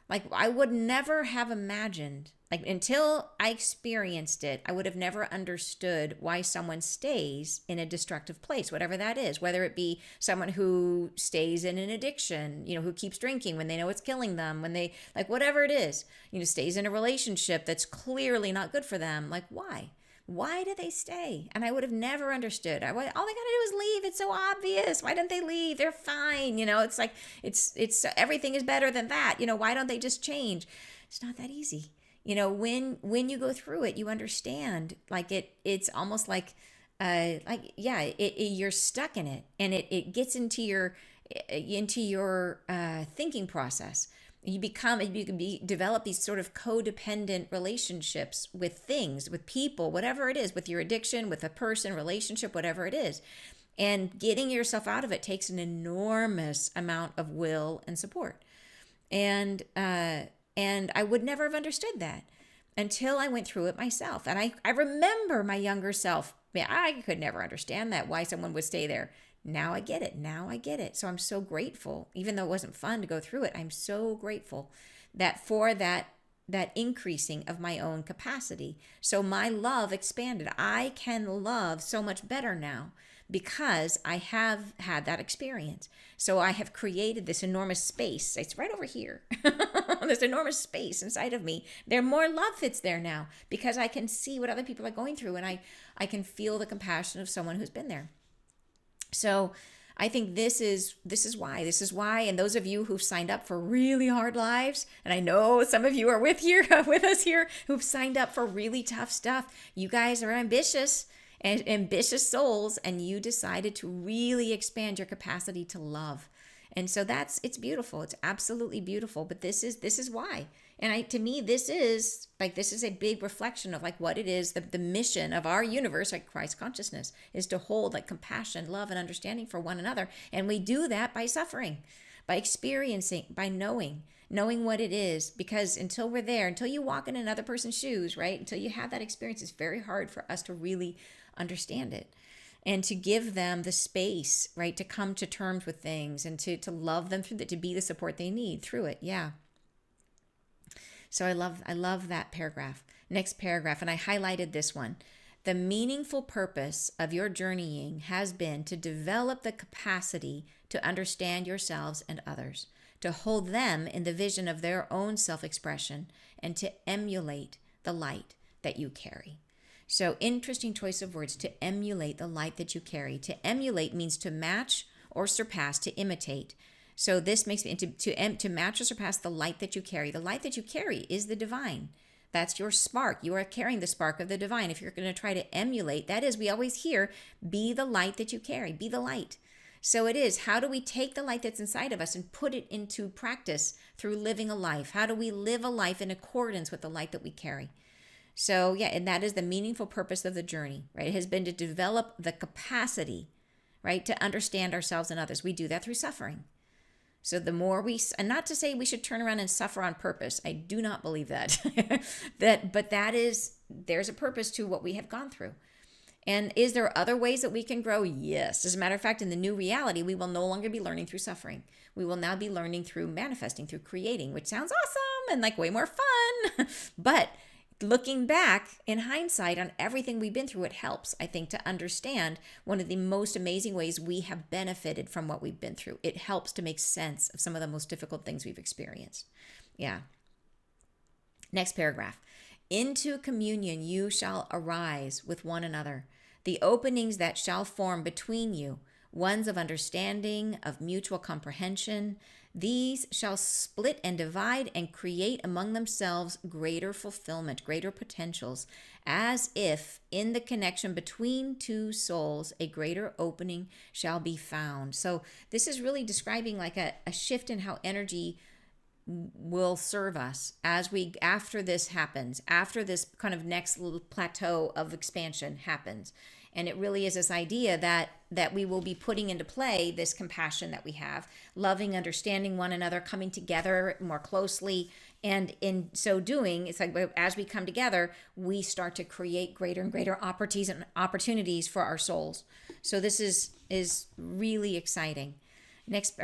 Speaker 1: Like, I would never have imagined, like, until I experienced it, I would have never understood why someone stays in a destructive place, whatever that is, whether it be someone who stays in an addiction, you know, who keeps drinking when they know it's killing them, when they, like, whatever it is, you know, stays in a relationship that's clearly not good for them. Like, why? Why do they stay? And I would have never understood. All they got to do is leave. It's so obvious. Why don't they leave? They're fine. You know, it's like, it's everything is better than that. You know, why don't they just change? It's not that easy. You know, when you go through it, you understand, like it's almost like you're stuck in it, and it gets into your thinking process. You develop these sort of codependent relationships with things, with people, whatever it is, with your addiction, with a person, relationship, whatever it is. And getting yourself out of it takes an enormous amount of will and support. And I would never have understood that until I went through it myself. And I remember my younger self, I could never understand that, why someone would stay there. Now I get it. So I'm so grateful, even though it wasn't fun to go through it. I'm so grateful for that increasing of my own capacity. So my love expanded. I can love so much better now because I have had that experience. So I have created this enormous space. It's right over here. This enormous space inside of me. More love fits there now because I can see what other people are going through, and I can feel the compassion of someone who's been there. So I think this is why, and those of you who've signed up for really hard lives, and I know some of you are with us here who've signed up for really tough stuff. You guys are ambitious ambitious souls, and you decided to really expand your capacity to love. And so it's beautiful. It's absolutely beautiful. But this is why. And to me, this is a big reflection of like what it is, the mission of our universe, like Christ consciousness, is to hold like compassion, love, and understanding for one another. And we do that by suffering, by experiencing, by knowing what it is. Because until we're there, until you walk in another person's shoes, right? Until you have that experience, it's very hard for us to really understand it. And to give them the space, right, to come to terms with things and to love them through that, to be the support they need through it. Yeah. So I love that paragraph. Next paragraph, and I highlighted this one. The meaningful purpose of your journeying has been to develop the capacity to understand yourselves and others, to hold them in the vision of their own self-expression, and to emulate the light that you carry. So interesting choice of words, to emulate the light that you carry. To emulate means to match or surpass, to imitate. So this makes me to match or surpass the light that you carry. The light that you carry is the divine. That's your spark. You are carrying the spark of the divine. If you're going to try to emulate, that is, we always hear, be the light that you carry. Be the light. So it is, how do we take the light that's inside of us and put it into practice through living a life? How do we live a life in accordance with the light that we carry? So yeah, and that is the meaningful purpose of the journey, right? It has been to develop the capacity, right, to understand ourselves and others. We do that through suffering. So the more and not to say we should turn around and suffer on purpose. I do not believe that. But there's a purpose to what we have gone through. And is there other ways that we can grow? Yes. As a matter of fact, in the new reality, we will no longer be learning through suffering. We will now be learning through manifesting, through creating, which sounds awesome and like way more fun. But looking back in hindsight on everything we've been through, it helps, I think, to understand one of the most amazing ways we have benefited from what we've been through. It helps to make sense of some of the most difficult things we've experienced. Yeah. Next paragraph. Into communion you shall arise with one another. The openings that shall form between you, ones of understanding, of mutual comprehension, these shall split and divide and create among themselves greater fulfillment, greater potentials, as if in the connection between two souls, a greater opening shall be found. So this is really describing like a shift in how energy will serve us after this happens, after this kind of next little plateau of expansion happens. And it really is this idea that we will be putting into play this compassion that we have, loving, understanding one another, coming together more closely. And in so doing, it's like as we come together, we start to create greater and greater opportunities for our souls. So this is really exciting. Next,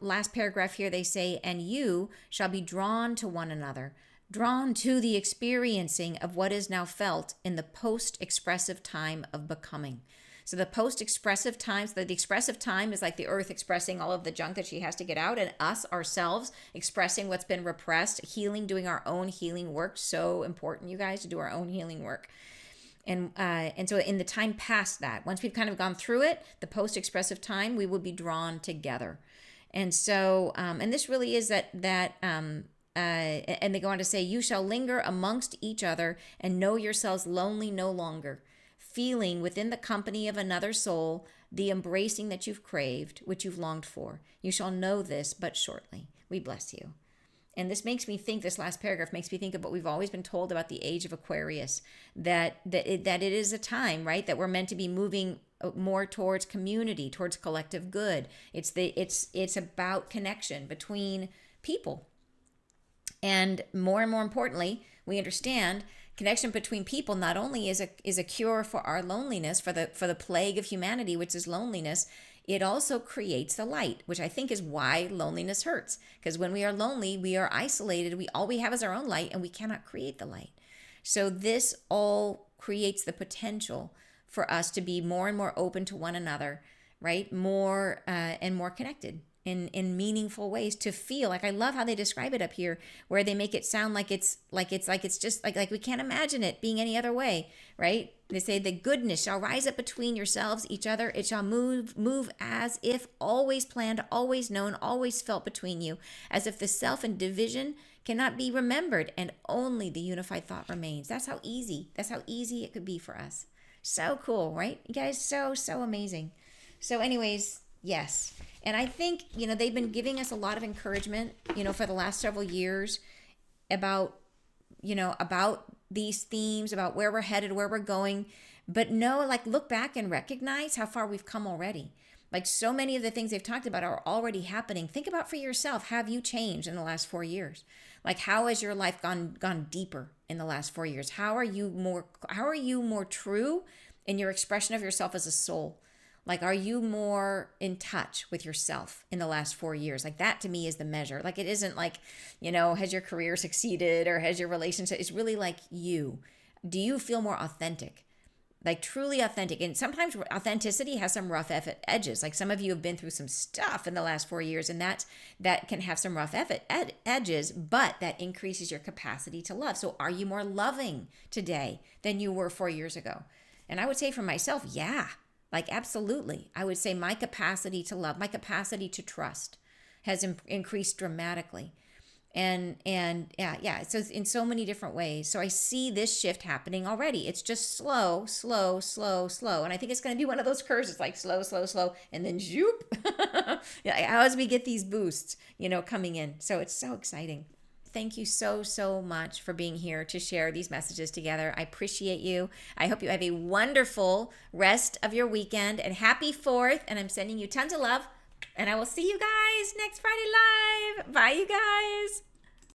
Speaker 1: last paragraph here, they say, and you shall be drawn to one another, drawn to the experiencing of what is now felt in the post-expressive time of becoming. So the post-expressive times, the expressive time is like the earth expressing all of the junk that she has to get out, and us, ourselves, expressing what's been repressed, healing, doing our own healing work. So important, you guys, to do our own healing work. And so in the time past that, once we've kind of gone through it, the post-expressive time, we will be drawn together. And so, and this really is and they go on to say, you shall linger amongst each other and know yourselves lonely no longer, feeling within the company of another soul the embracing that you've craved, which you've longed for. You shall know this but shortly. We bless you. And this makes me think, this last paragraph makes me think of what we've always been told about the age of Aquarius, that it is a time, right, that we're meant to be moving more towards community, towards collective good. It's about connection between people. And more importantly, we understand connection between people not only is a cure for our loneliness, for the plague of humanity, which is loneliness. It also creates the light, which I think is why loneliness hurts. Because when we are lonely, we are isolated. All we have is our own light, and we cannot create the light. So this all creates the potential for us to be more and more open to one another, right? More and more connected in meaningful ways, to feel like, I love how they describe it up here, where they make it sound like it's just like we can't imagine it being any other way, right? They say the goodness shall rise up between yourselves, each other. It shall move as if always planned, always known, always felt between you, as if the self and division cannot be remembered and only the unified thought remains. That's how easy it could be for us. So cool, right? You guys, so amazing. So anyways, yes. And I think, they've been giving us a lot of encouragement, for the last several years about these themes, about where we're headed, where we're going. But look back and recognize how far we've come already. Like, so many of the things they've talked about are already happening. Think about for yourself, have you changed in the last 4 years? Like, how has your life gone deeper in the last 4 years? How are you more true in your expression of yourself as a soul? Like, are you more in touch with yourself in the last 4 years? Like, that to me is the measure. Like, it isn't like, has your career succeeded or has your relationship? It's really like do you feel more authentic? Like, truly authentic. And sometimes authenticity has some rough edges. Like, some of you have been through some stuff in the last 4 years, and that can have some rough edges, but that increases your capacity to love. So are you more loving today than you were 4 years ago? And I would say for myself, yeah. Like, absolutely. I would say my capacity to love, my capacity to trust has increased dramatically. And yeah. So in so many different ways. So I see this shift happening already. It's just slow. And I think it's going to be one of those curves. It's like slow, and then zoop. Yeah, as we get these boosts, coming in. So it's so exciting. Thank you so much for being here to share these messages together. I appreciate you. I hope you have a wonderful rest of your weekend, and happy 4th. And I'm sending you tons of love. And I will see you guys next Friday live. Bye, you guys.